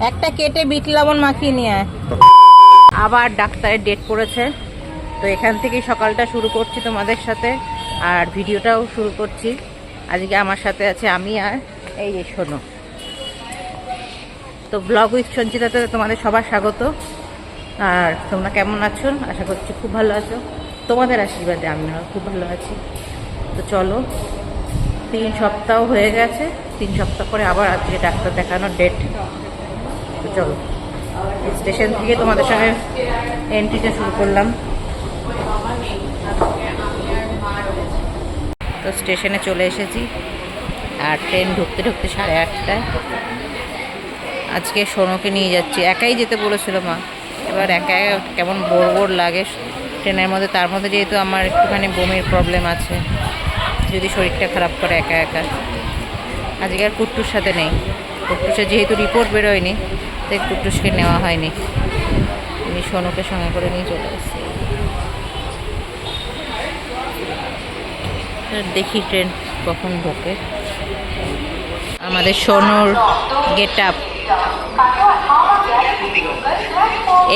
একটা কেটে বিট লবণ মাখিয়ে নিয়ে আয়। আবার ডাক্তারের ডেট পড়েছে, তো এখান থেকেই সকালটা শুরু করছি তোমাদের সাথে, আর ভিডিওটাও শুরু করছি। আজকে আমার সাথে আছে আমি আর এই যে শোনো। তো ব্লগ উইথ সঞ্চিতাতে তোমাদের সবার স্বাগত। আর তোমরা কেমন আছো? আশা করছি খুব ভালো আছো। তোমাদের আশীর্বাদে আমিও খুব ভালো আছি। তো চলো, 3 সপ্তাহ হয়ে গেছে, 3 সপ্তাহ পরে আবার আজকে ডাক্তার দেখানোর ডেট। তো চলো, স্টেশন থেকে তোমাদের সঙ্গে এন্ট্রিটা শুরু করলাম। তো স্টেশনে চলে এসেছি, আর ট্রেন ঢুকতে ঢুকতে 8:30টায়। আজকে সোনুকে নিয়ে যাচ্ছি, একাই যেতে বলেছিল মা। এবার একা কেমন বোর বোর লাগে ট্রেনের মধ্যে, তার মধ্যে যেহেতু আমার একটুখানি বমির প্রবলেম আছে, যদি শরীরটা খারাপ করে একা একা। আজকে আর কুট্টুর সাথে নেই, কুট্টুসের যেহেতু রিপোর্ট বেরোয়নি তাই কুট্টুসকে নেওয়া হয়নি। আমি সোনুকে সঙ্গে করে নিয়ে চলে এসেছি। দেখি ট্রেন কখন ঢোকে। আমাদের সোনুর গেট আপ,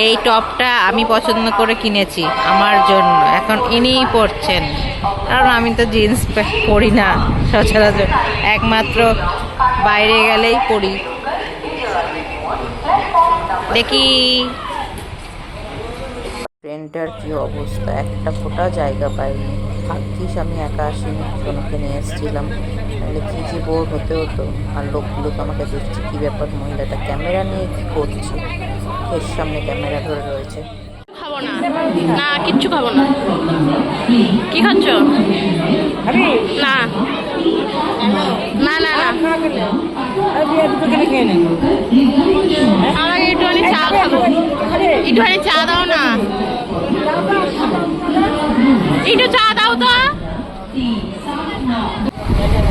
এই টপটা আমি পছন্দ করে কিনেছি আমার জন্য, এখন ইনিই পরছেন, কারণ আমি তো জিন্স পরি না সচরাচর, একমাত্র বাইরে গেলেই পরি। দেখি ট্রেনটার কি অবস্থা, একটা ফোটা জায়গা পাইনি। ভাগ্যিস আমি একা আসিনি, সোনুকে নিয়ে এসেছিলাম, তাহলে কি যে বোর হতে হতো। আর লোকগুলো তো আমাকে দেখছে, কি ব্যাপার মহিলাটা ক্যামেরা নিয়ে কি করছে, এর সামনে ক্যামেরা ধরে রয়েছে। খাবো না, না কিচ্ছু খাবো না। কি খাচ্ছ? না না না না, আমাকে একটুখানি চা খাবো, একটুখানি চা দাও না, একটু চা দাও তো।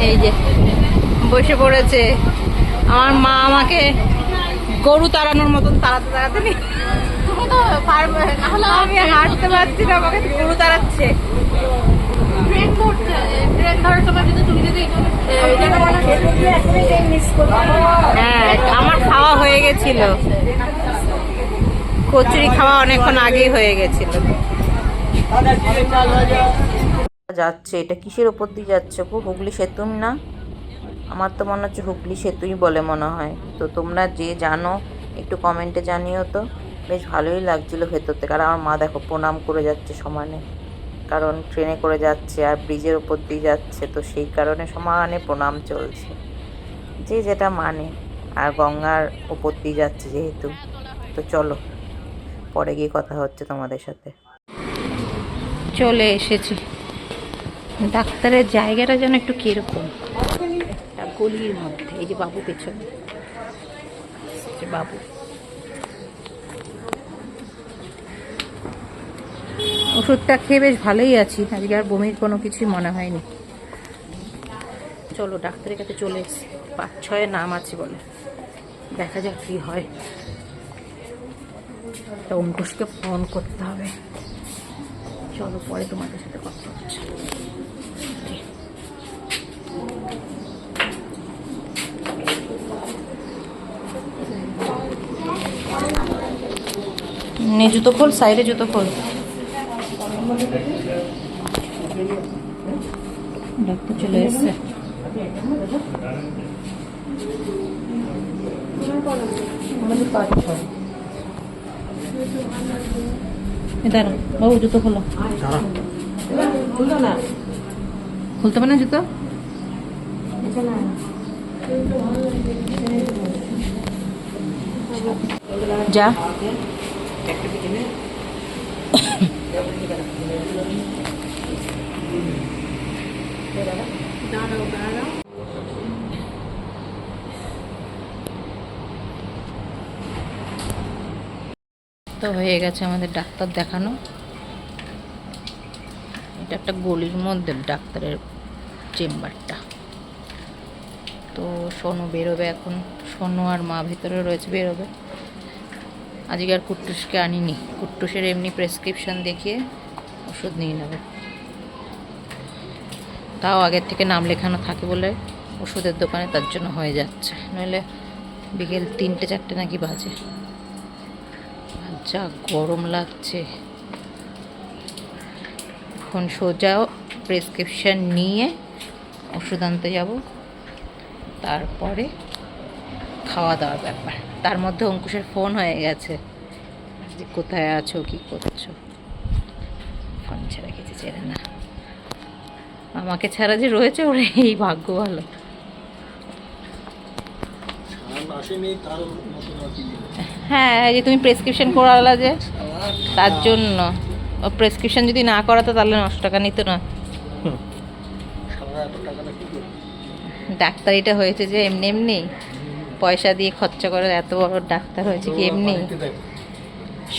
এই যে বসে পড়েছে আমার মা, আমাকে গরু তাড়ানোর মতন তাড়াতে তাড়াতে নি, তুমি তো পারবে না, হলে আমি হাঁটতে পারছি না, আমাকে গরু তাড়াচ্ছে। ট্রেন ধরছে, ট্রেন ধরার সময় কিন্তু তুমি যদি হ্যাঁ, আমার খাওয়া হয়ে গেছিল, কচুরি খাওয়া অনেকক্ষণ আগেই হয়ে গেছিল। যাচ্ছে, এটা কিসের ওপর দিয়ে যাচ্ছে গো? হুগলি সেতু না? আমার তো মনে হচ্ছে হুগলি সেতুই বলে মনে হয়। তো তোমরা যে জানো একটু কমেন্টে জানিও তো। বেশ ভালোই লাগছিল ভেতর থেকে। আর আমার মা দেখো প্রণাম করে যাচ্ছে সমানে, কারণ ট্রেনে করে যাচ্ছে আর ব্রিজের ওপর দিয়ে যাচ্ছে, তো সেই কারণে সমানে প্রণাম চলছে, যে যেটা মানে। আর গঙ্গার ওপর দিয়ে যাচ্ছে যেহেতু। তো চলো, পরে গিয়ে কথা হচ্ছে তোমাদের সাথে। চলে এসেছি, ডাক্তারের জায়গাটা যেন একটু কিরকম, একটা গলির মধ্যে। এই যে বাবু পেছনে, বাবু ওষুধটা খেয়ে বেশ ভালোই আছি, আজকে আর বমির কোনো কিছুই মনে হয়নি। চলো ডাক্তারের কাছে চলে এসেছি, 5-6 নাম আছে বলে, দেখা যাক কি হয়। তা অঙ্কুশকে ফোন করতে হবে। চলো পরে তোমাদের সাথে কথা হচ্ছে। নে জুতো খোল, সাইডে জুতো খোল। ডাক্তার চলে এসছে। দাঁড়া বাবু, জুতো খোলো। খুলতে হবে না জুতো? যা তো হয়ে গেছে আমাদের ডাক্তার দেখানো। এটা একটা গলির মধ্যে ডাক্তারের চেম্বারটা। তো সোনু বেরোবে এখন, সোনু আর মা ভেতরে রয়েছে, বেরোবে। আজকে আর কুট্টুসকে আনিনি, কুট্টুসের এমনি প্রেসক্রিপশন দেখিয়ে ওষুধ নিয়ে নেবে। তাও আগের থেকে নাম লেখানো থাকে বলে ওষুধের দোকানে, তার জন্য হয়ে যাচ্ছে, নইলে বিকেল 3টে 4টে নাকি বাজে। যা গরম লাগছে। এখন সোজা প্রেসক্রিপশন নিয়ে ওষুধ আনতে যাব, তারপরে খাওয়া দাওয়ার ব্যাপার। তার মধ্যে অঙ্কুশের ফোন হয়ে গেছে যে কোথায় আছো, কি করছো। ফোন ছাড়া কিছু চেনে না, আমাকে ছাড়া যে রয়েছে ওর এই ভাগ্য ভালো। হ্যাঁ, এই যে তুমি প্রেসক্রিপশন করালা যে, তার জন্য। ও প্রেসক্রিপশন যদি না করাতো তাহলে 9 টাকা নিত না। ডাক্তারিটা হয়েছে যে এমনি এমনি পয়সা দিয়ে খরচা করে এত বড় ডাক্তার হয়েছে কি এমনি?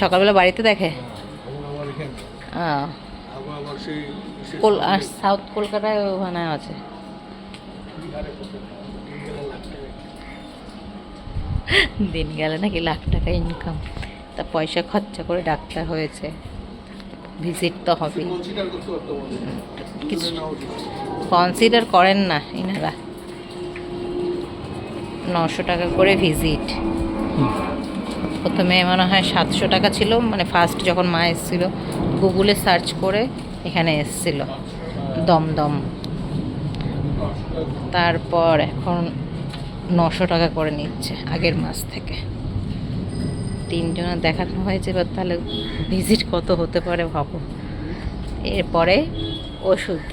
সকালবেলা বাড়িতে দেখে। সাউথ কলকাতায় ওখানে আছে। দিন গেলে নাকি লাখ টাকা ইনকাম, তা পয়সা খরচা করে ডাক্তার হয়েছে, ভিজিট তো হবেই। কিছু কনসিডার করেন না এনারা। 900 টাকা করে ভিজিট। প্রথমে মনে হয় 700 টাকা ছিল, মানে ফার্স্ট যখন মা এসেছিলো গুগলে সার্চ করে এখানে এসেছিল দমদম। তারপর এখন 900 টাকা করে নিচ্ছে আগের মাস থেকে। 3জনের দেখানো হয়েছে, এবার তাহলে ভিজিট কত হতে পারে ভাবো। এরপরে ওষুধ।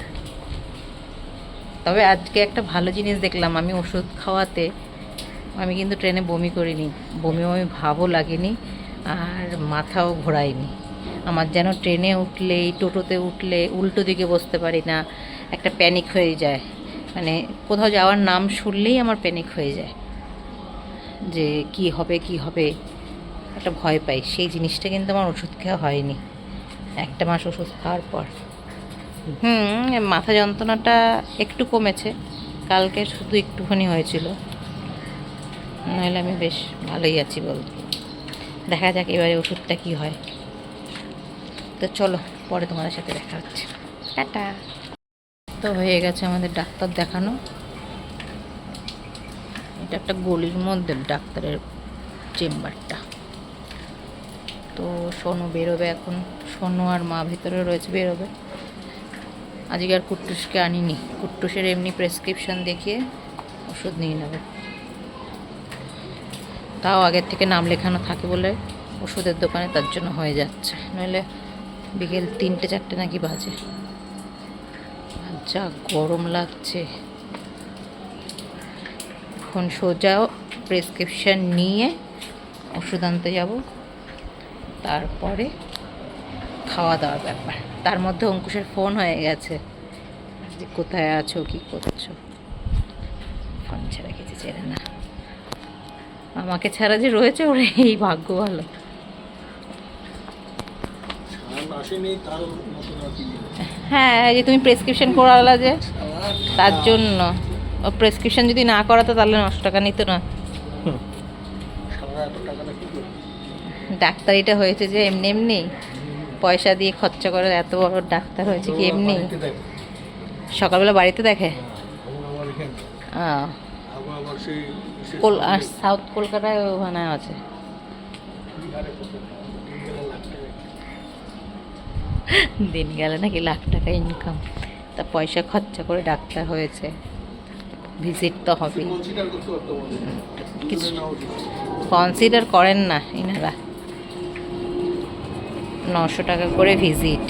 তবে আজকে একটা ভালো জিনিস দেখলাম, আমি ওষুধ খাওয়াতে আমি কিন্তু ট্রেনে বমি করিনি, বমি ভাবও লাগেনি, আর মাথাও ঘোরায়নি। আমার যেন ট্রেনে উঠলেই, টোটোতে উঠলে উল্টো দিকে বসতে পারি না, একটা প্যানিক হয়ে যায়। মানে কোথাও যাওয়ার নাম শুনলেই আমার প্যানিক হয়ে যায়, যে কি হবে কি হবে, একটা ভয় পাই। সেই জিনিসটা কিন্তু আমার ওষুধ খাওয়া হয়নি 1 মাস ওষুধ খাওয়ার পর। মাথা যন্ত্রণাটা একটু কমেছে, কালকে শুধু একটুখানি হয়েছিল, নাহলে আমি বেশ ভালোই আছি বলতে। দেখা যাক এবারে ওষুধটা কি হয়। তো চলো, পরে তোমাদের সাথে দেখা হচ্ছে। টাটা। তো হয়ে গেছে আমাদের ডাক্তার দেখানো। এটা একটা গলির মধ্যে ডাক্তারের চেম্বারটা। তো সোনু বেরোবে এখন, সোনু আর মা ভেতরে রয়েছে, বেরোবে। আজকে আর কুট্টুসকে আনিনি, কুট্টুসের এমনি প্রেসক্রিপশন দেখিয়ে ওষুধ নিয়ে নেবে। তাও আগের থেকে নাম লেখানো থাকে বলে ওষুধের দোকানে, তার জন্য হয়ে যাচ্ছে, নইলে বিকেল 3টে 4টে নাকি বাজে। যা গরম লাগছে। এখন সোজা প্রেসক্রিপশন নিয়ে ওষুধ আনতে যাব, তারপরে খাওয়া দাওয়ার ব্যাপার। তার মধ্যে অঙ্কুশের ফোন হয়ে গেছে যে কোথায় আছো, কি করছো। ফোন ছাড়া কিছু চেনে না, আমাকে ছাড়া যে রয়েছে ওর এই ভাগ্য ভালো। হ্যাঁ, এই যে তুমি প্রেসক্রিপশন করালা যে, তার জন্য। ও প্রেসক্রিপশন যদি না করাতো তাহলে 9 টাকা নিত না। ডাক্তারিটা হয়েছে যে এমনি এমনি পয়সা দিয়ে খরচা করে এত বড় ডাক্তার হয়েছে কি এমনি? সকালবেলা বাড়িতে দেখে। সাউথ কলকাতায় ওখানে আছে। দিন গেলে নাকি লাখ টাকা ইনকাম, তা পয়সা খরচা করে ডাক্তার হয়েছে, ভিজিট তো হবেই। কিছু কনসিডার করেন না এনারা। 900 টাকা করে ভিজিট।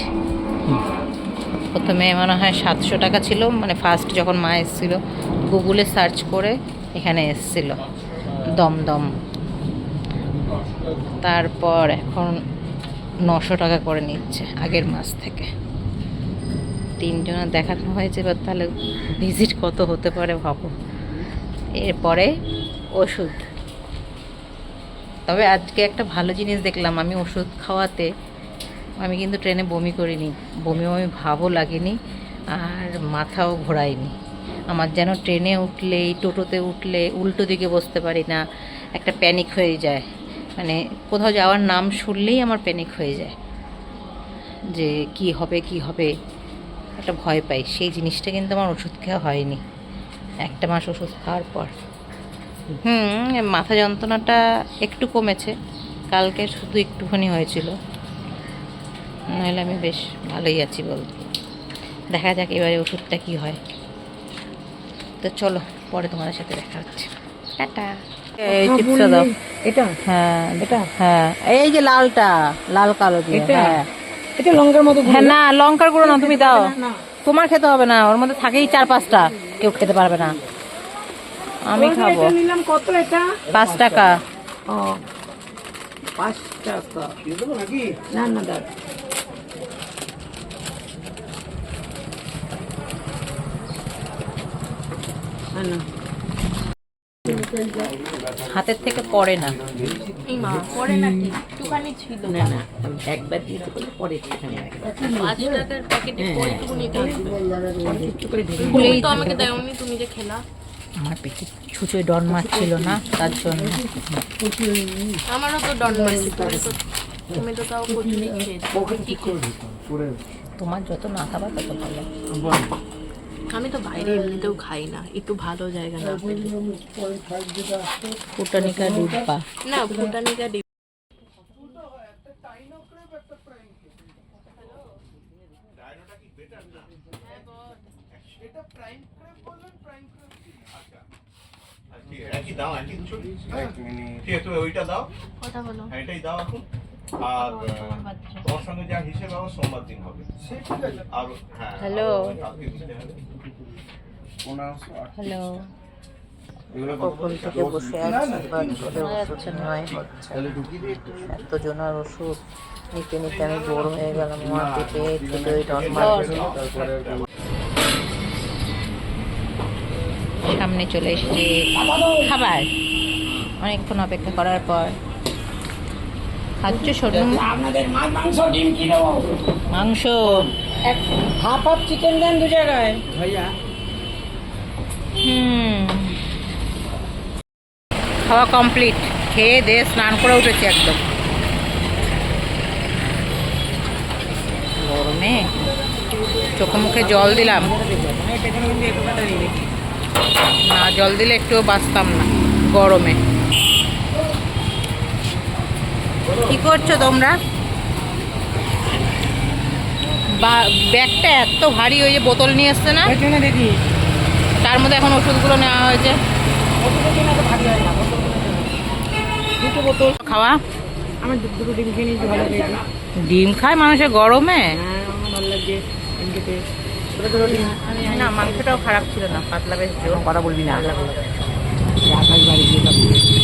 প্রথমে মনে হয় 700 টাকা ছিল, মানে ফার্স্ট যখন মা এসেছিলো গুগলে সার্চ করে এখানে এসেছিল দমদম। তারপর এখন 900 টাকা করে নিচ্ছে আগের মাস থেকে। 3জনের দেখানো হয়েছে, এবার তাহলে ভিজিট কত হতে পারে ভাবো। এরপরে ওষুধ। তবে আজকে একটা ভালো জিনিস দেখলাম, আমি ওষুধ খাওয়াতে আমি কিন্তু ট্রেনে বমি করিনি, বমি ভাবও লাগেনি, আর মাথাও ঘোরায়নি। আমার যেন ট্রেনে উঠলেই, টোটোতে উঠলে উল্টো দিকে বসতে পারি না, একটা প্যানিক হয়ে যায়। মানে কোথাও যাওয়ার নাম শুনলেই আমার প্যানিক হয়ে যায়, যে কি হবে কি হবে, একটা ভয় পাই। সেই জিনিসটা কিন্তু আমার ওষুধ খাওয়া হয়নি 1 মাস ওষুধ খাওয়ার পর। মাথা যন্ত্রণাটা একটু কমেছে, কালকে শুধু একটুখানি হয়েছিল, নাহলে আমি বেশ ভালোই আছি বলতে। দেখা যাক এবারে ওষুধটা কি হয়। তো চলো পরে তোমাদের সাথে দেখা হচ্ছে, টাটা। এই চিপসটা দাও। এটা হ্যাঁ এটা? হ্যাঁ, এই যে লালটা, লাল কালো দিয়ে। এটা? হ্যাঁ এটা লঙ্কার মতো হ্যাঁ, না লঙ্কার গুঁড়ো না, তুমি দাও। না। তোমার খেতে হবে না, ওর মধ্যে থাকেই 4-5টা, কেউ খেতে পারবে না, আমি খাবো। এটা নিলাম কত এটা? 5 টাকা। ও 5 টাকা না না দাদা। না না হাতের থেকে পড়ে না। এই মা পরে নাকি একটুখানি ছিল। না না আমি একবার দিয়েছি বলে পরে এখানে 5 টাকার প্যাকেটে কয়টুকুনি থাকবে? একটু করে ঢেলে তুমি তো আমাকে দেওনি, তুমি যে খেলা। আমার পেটে ছুঁচোয় ডন মারছিল না, তার জন্য। আমারও তো ডন মারছি, তুমি তো তাও কচুরি খেয়েছো। তোমার যত না খাবার তত ভালো। আমি তো বাইরে এমনিতেও খাই না, একটু ভালো জায়গা না পেলে। ফুটানিকা ডিব্বা। না ফুটানিকা ডিম। একই দাও, একই দুশো। ঠিক আছে, তুমি ওইটা দাও, কথা বলো। হ্যাঁ, এটাই দাও এখন। আর তোমার সঙ্গে যা হিসেবে হবে সোমবার দিন হবে। আর হ্যাঁ, হ্যালো। কালকে দিতে হবে। হ্যালো। এগুলো কখন থেকে বসে আছি, বাচ্চাদের ওষুধ নেওয়াই হচ্ছে। এতজনের ওষুধ নিতে নিতে আমি বোর হয়ে গেলাম। আমার পেটে ছুটোই ডন মারছিল। সামনে চলে এসেছে খাবার, অনেকক্ষণ অপেক্ষা করার পর। খাচ্ছ শোনো? আপনাদের মাংস ডিম কি দেবো? মাংস। এক হাফ হাফ চিকেন দেন 2 জায়গায় ভাইয়া। খাওয়া কমপ্লিট, খেয়ে দিয়ে স্নান করে উঠেছি একদম গরমে। চোখে মুখে জল দিলাম, না জল দিলে একটুও বাঁচতাম না গরমে। কি করছো তোমরা? ব্যাগটা এত ভারী, ওই যে বোতল নিয়ে এসছে না, দেখি তার মধ্যে এখন ওষুধগুলো নেওয়া হয়েছে। দুটো বোতল খাওয়া, আমার দুটো ডিম খেয়ে নিয়েছি, ভালো খেয়েছি। ডিম খায় মানুষের গরমে? হ্যাঁ আমার ভালো লাগছে ডিম খেতে। ছোটো ছোটো ডিম। না মাংসটাও খারাপ ছিল না, পাতলা বেশ জোর। কথা বলবি না, আকাশ বাড়ি গিয়ে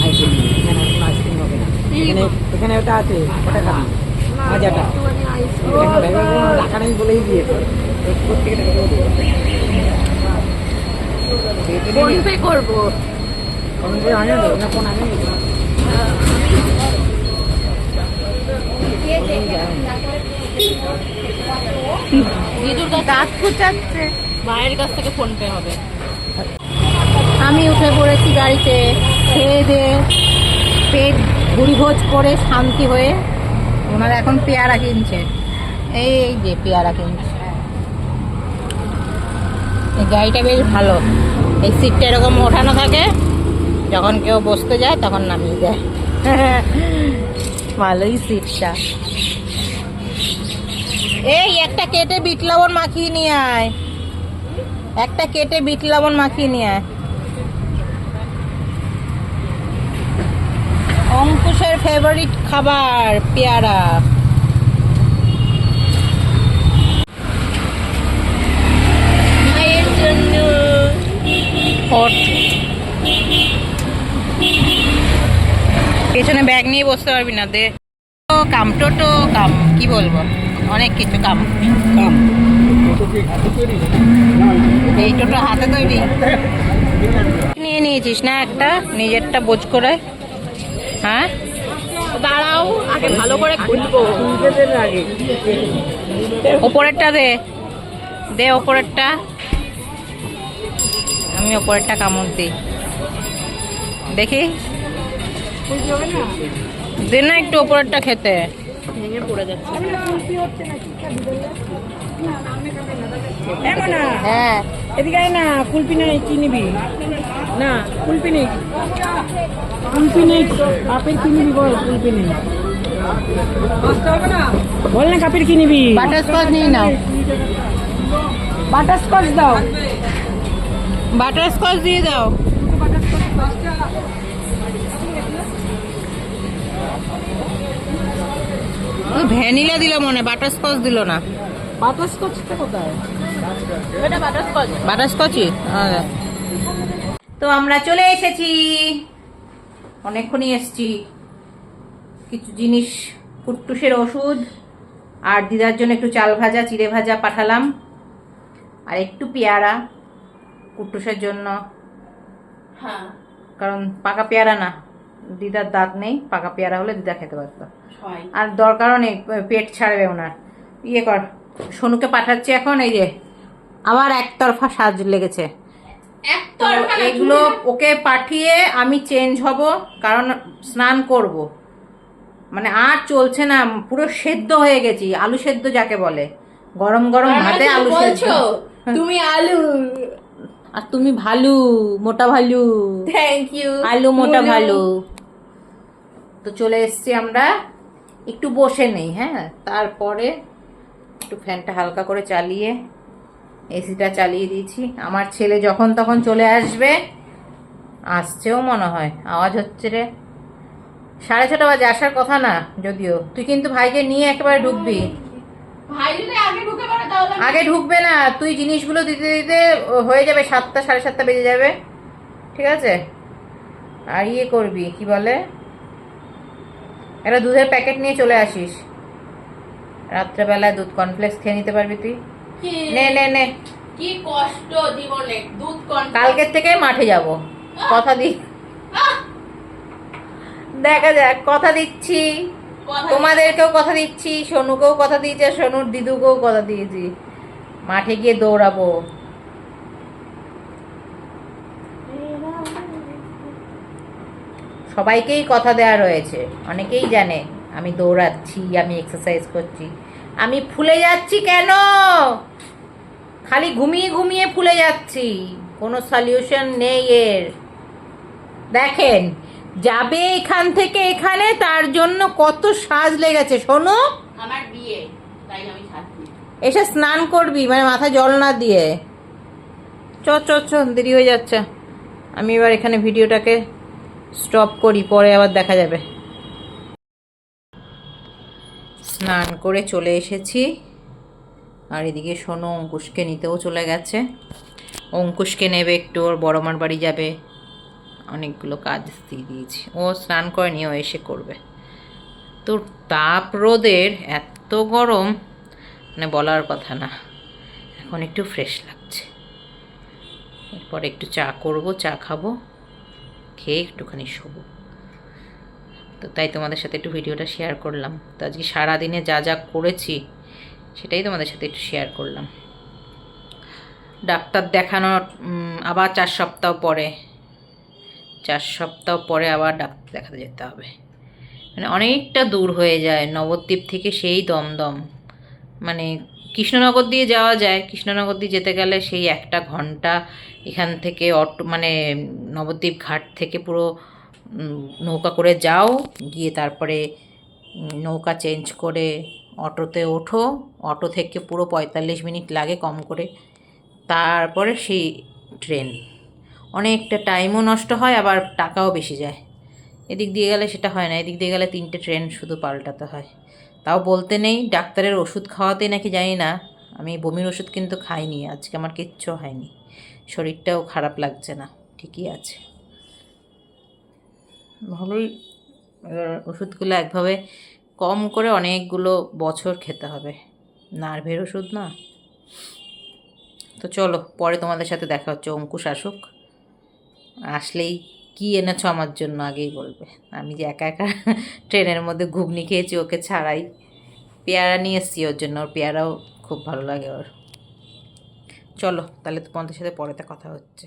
আইসক্রিম এখানে কোনো আইসক্রিম হবে না। এখানে এখানে ওটা আছে, ওটা খাবি মজাটা। টাকা নেই বলেই দিয়েছে, প্রত্যেকে টাকা দেবো। ফোন পে করবো। ফোন করে আনে না, ফোন আনে জিজুর কাছে দাঁত খুঁচাচ্ছে। মায়ের কাছ থেকে ফোন পে হবে। আমি উঠে পড়েছি গাড়িতে, খেয়ে দিয়ে পেট ভুড়িভোজ করে শান্তি হয়ে। ওনারা এখন পেয়ারা কিনছে, এই যে পেয়ারা কিনছে। এই গাড়িটা বেশ ভালো, এই সিটটা এরকম ওঠানো থাকে, যখন কেউ বসতে যায় তখন নামিয়ে দেয়। ভালোই সিটটা। এই একটা কেটে বিট লবণ মাখিয়ে নিয়ে আয়, একটা কেটে বিট লবণ মাখিয়ে নিয়ে আয়। অঙ্কুশের ফেভারিট খাবার পেয়ারা। মায়ের জন্য হট। পেছনে ব্যাগ নিয়ে বসতে পারবি না, দে। কাম টোটো কাম, কি বলবো, অনেক কিছু কাম। কাম এই টোটো হাতে তৈরি। নিয়ে নিয়েছিস না একটা, নিজেরটা বোঝ করে? হ্যাঁ দাঁড়াও, আগে ভালো করে খুলবো। আগে ওপরেরটা দে, দে ওপরেরটা। আমি ওপরেরটা কামড় দিই, দেখি দে না একটু ওপরেরটা খেতে। ভেঙে পড়ে যাচ্ছে। না হ্যাঁ এদিকে আয় না, কুলপি নাই, কি নিবি? না কুলপি নেই, কুলপি নেই। কাপের কি নিবি বল? কুলপি নেই, বল না কাপের কি নিবি? বাটারস্কচ নিয়ে নাও, বাটারস্কচ দাও। বাটারস্কচ দিয়ে দাও। ভ্যানিলা দিল মনে, বাটারস্কচ দিল না। বাটারস্কচটা কোথায়? এটা বাটারস্কচ। বাটারস্কচই। তো আমরা চলে এসেছি, অনেকক্ষণই এসেছি। কিছু জিনিস, কুট্টুসের ওষুধ আর দিদার জন্য একটু চাল ভাজা, চিড়ে ভাজা পাঠালাম, আর একটু পেয়ারা কুট্টুসের জন্য, হ্যাঁ কারণ পাকা পেয়ারা না, দিদার দাঁত নেই, পাকা পেয়ারা হলে দিদা খেতে পারতো। ছয়। আর দরকারও নেই, পেট ছাড়বে ওনার। ইয়ে কর, সোনুকে পাঠাচ্ছি এখন। এই যে আবার একতরফা সাজ লেগেছে। তো এগুলো ওকে পাঠিয়ে আমি চেঞ্জ হব, কারণ স্নান করব। মানে আর চলছে না, পুরো সেদ্ধ হয়ে গেছি, আলু সেদ্ধ যাকে বলে, গরম গরম ভাতে আলু সেদ্ধ। তুমি আলু। আর তুমি ভালু, মোটা ভালু। Thank you. আলু মোটা ভালু। তো চলে এসছি আমরা, একটু বসে নেই। হ্যাঁ, তারপরে একটু ফ্যানটা হালকা করে চালিয়ে এসিটা চালিয়ে দিয়েছি। আমার ছেলে যখন তখন চলে আসবে, আসছেও মনে হয়, আওয়াজ হচ্ছে রে। 6:30 বাজে, আসার কথা না যদিও। তুই কিন্তু ভাইকে নিয়ে একেবারে ঢুকবি। ভাই যদি আগে ঢুকে পড়ে তাহলে আগে ঢুকবে না, তুই জিনিসগুলো দিতে দিতে হয়ে যাবে 7টা 7:30 বেজে যাবে, ঠিক আছে? আর ইয়ে করবি, কি বলে, একটা দুধের প্যাকেট নিয়ে চলে আসিস, রাত্রেবেলায় দুধ কর্নফ্লেক্স খেয়ে নিতে পারবি তুই। নে নে নে, কি কষ্ট জীবনে, দুধ কালকের থেকে মাঠে যাব, কথা দি, দেখা যাক, কথা দিচ্ছি, তোমাদেরকেও কথা দিচ্ছি, সোনুকেও কথা দিয়েছি, আর সোনুর দিদুকেও কথা দিয়েছি, মাঠে গিয়ে দৌড়াবো। সবাইকেই কথা দেওয়া রয়েছে, অনেকেই জানে আমি দৌড়াচ্ছি, আমি এক্সারসাইজ করছি। আমি ফুলে যাচ্ছি কেন? খালি ঘুমিয়ে ঘুমিয়ে ফুলে যাচ্ছি, কোনো সলিউশন নেই এর। দেখেন, যাবে এখান থেকে এখানে, তার জন্য কত সাজ লেগেছে। শোনো, আমার বিয়ে, তাই আমি থাকি। এসে স্নান করবি, মানে মাথায় জল না দিয়ে। চ চ চ, দেরি হয়ে যাচ্ছে। আমি এবার এখানে ভিডিওটাকে স্টপ করি, পরে আবার দেখা যাবে। স্নান করে চলে এসেছি, আর এদিকে শোনো অঙ্কুশকে নিতেও চলে গেছে। অঙ্কুশকে নেবে একটু, ওর বড় মার বাড়ি যাবে, অনেকগুলো কাজ দিয়ে দিয়েছি। ও স্নান করেনি, ও এসে করবে। তো তাপ রোদের এত গরম, মানে বলার কথা না। এখন একটু ফ্রেশ লাগছে, এরপর একটু চা করব, চা খাবো, খেয়ে একটুখানি শোবো। তো তাই তোমাদের সাথে একটু ভিডিওটা শেয়ার করলাম। তো আজকে সারাদিনে যা যা করেছি সেটাই তোমাদের সাথে একটু শেয়ার করলাম। ডাক্তার দেখানোর আবার 4 সপ্তাহ পরে, 4 সপ্তাহ পরে আবার ডাক্তার দেখাতে যেতে হবে। মানে অনেকটা দূর হয়ে যায় নবদ্বীপ থেকে, সেই দমদম, মানে কৃষ্ণনগর দিয়ে যাওয়া যায়। কৃষ্ণনগর দিয়ে যেতে গেলে সেই 1 ঘন্টা, এখান থেকে অটো, মানে নবদ্বীপ ঘাট থেকে পুরো নৌকা করে যাও, গিয়ে তারপরে নৌকা চেঞ্জ করে অটোতে ওঠো, অটো থেকে পুরো 45 মিনিট লাগে কম করে, তারপরে সেই ট্রেন। অনেকটা টাইমও নষ্ট হয়, আবার টাকাও বেশি যায়। এদিক দিয়ে গেলে সেটা হয় না, এদিক দিয়ে গেলে 3টে ট্রেন শুধু পাল্টাতে হয়। তাও বলতে নেই, ডাক্তারের ওষুধ খাওয়াতেই নাকি জানি না, আমি বমির ওষুধ কিন্তু খাইনি আজকে, আমার কিচ্ছু হয়নি, শরীরটাও খারাপ লাগছে না, ঠিকই আছে, ভালোই। এবার ওষুধগুলো একভাবে কম করে অনেকগুলো বছর খেতে হবে, নার্ভের ওষুধ না। তো চলো, পরে তোমাদের সাথে দেখা হচ্ছে। অঙ্কুশ আসুক, আসলেই কী এনেছো আমার জন্য আগেই বলবে। আমি যে একা একা ট্রেনের মধ্যে ঘুগনি খেয়েছি, ওকে ছাড়াই। পেয়ারা নিয়ে এসছি ওর জন্য, ওর পেয়ারাও খুব ভালো লাগে ওর। চলো তাহলে তোমাদের সাথে পরেতে কথা হচ্ছে।